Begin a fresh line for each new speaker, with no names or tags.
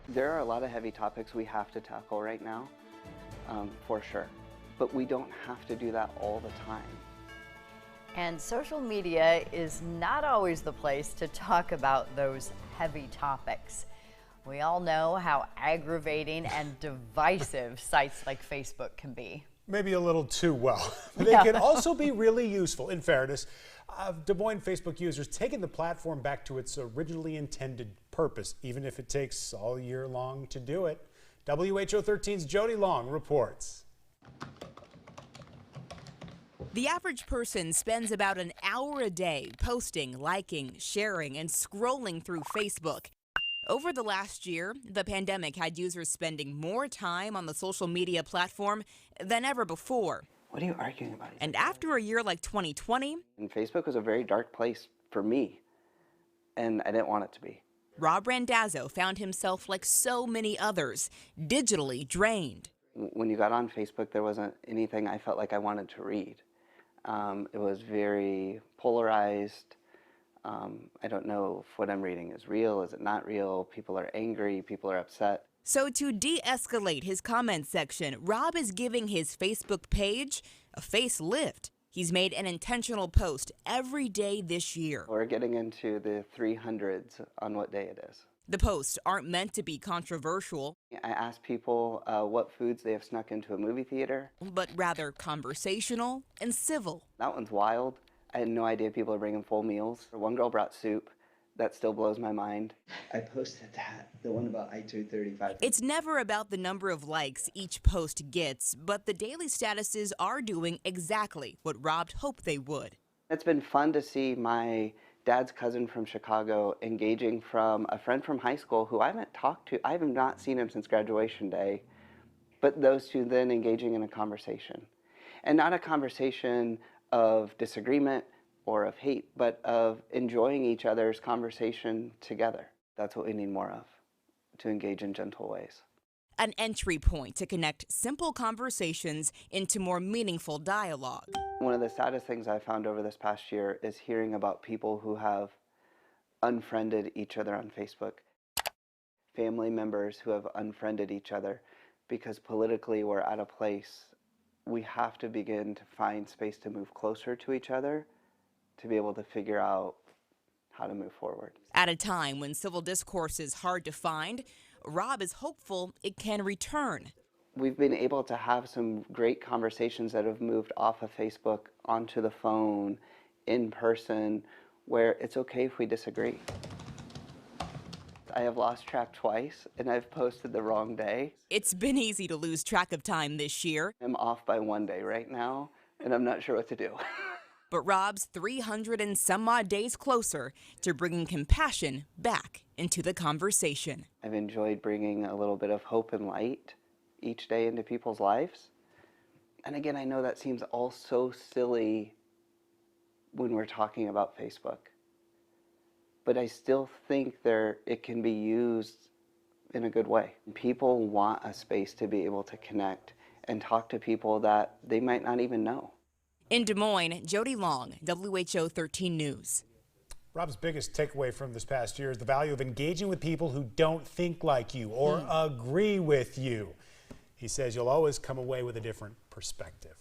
There are a lot of heavy topics we have to tackle right now, for sure. But we don't have to do that all the time.
And social media is not always the place to talk about those heavy topics. We all know how aggravating and divisive sites like Facebook can be.
Maybe a little too well. They can also be really useful. In fairness, Des Moines Facebook users taking the platform back to its originally intended purpose, even if it takes all year long to do it. WHO 13's Jody Long reports.
The average person spends about an hour a day posting, liking, sharing, and scrolling through Facebook. Over the last year, the pandemic had users spending more time on the social media platform than ever before.
What are you arguing about?
And after a year like 2020,
and Facebook was a very dark place for me, and I didn't want it to be.
Rob Randazzo found himself like so many others, digitally drained.
When you got on Facebook, there wasn't anything I felt like I wanted to read. It was very polarized. I don't know if what I'm reading is real, is it not real? People are angry, people are upset.
So to de-escalate his comment section, Rob is giving his Facebook page a facelift. He's made an intentional post every day this year.
We're getting into the 300s on what day it is.
The posts aren't meant to be controversial.
I ask people what foods they have snuck into a movie theater.
But rather conversational and civil.
That one's wild. I had no idea people are bringing full meals. One girl brought soup. That still blows my mind. I posted that, the one about I-235.
It's never about the number of likes each post gets, but the daily statuses are doing exactly what Rob hoped they would.
It's been fun to see my dad's cousin from Chicago engaging from a friend from high school who I haven't talked to. I have not seen him since graduation day, but those two then engaging in a conversation. And not a conversation of disagreement or of hate, but of enjoying each other's conversation together. That's what we need more of, to engage in gentle ways.
An entry point to connect simple conversations into more meaningful dialogue.
One of the saddest things I found over this past year is hearing about people who have unfriended each other on Facebook. Family members who have unfriended each other because politically we're at a place we have to begin to find space to move closer to each other to be able to figure out how to move forward.
At a time when civil discourse is hard to find, Rob is hopeful it can return.
We've been able to have some great conversations that have moved off of Facebook onto the phone, in person, where it's okay if we disagree. I have lost track twice, and I've posted the wrong day.
It's been easy to lose track of time this year.
I'm off by one day right now, and I'm not sure what to do.
But Rob's 300 and some odd days closer to bringing compassion back into the conversation.
I've enjoyed bringing a little bit of hope and light each day into people's lives. And again, I know that seems all so silly when we're talking about Facebook. But I still think it can be used in a good way. People want a space to be able to connect and talk to people that they might not even know.
In Des Moines, Jody Long, WHO 13 News.
Rob's biggest takeaway from this past year is the value of engaging with people who don't think like you or agree with you. He says you'll always come away with a different perspective.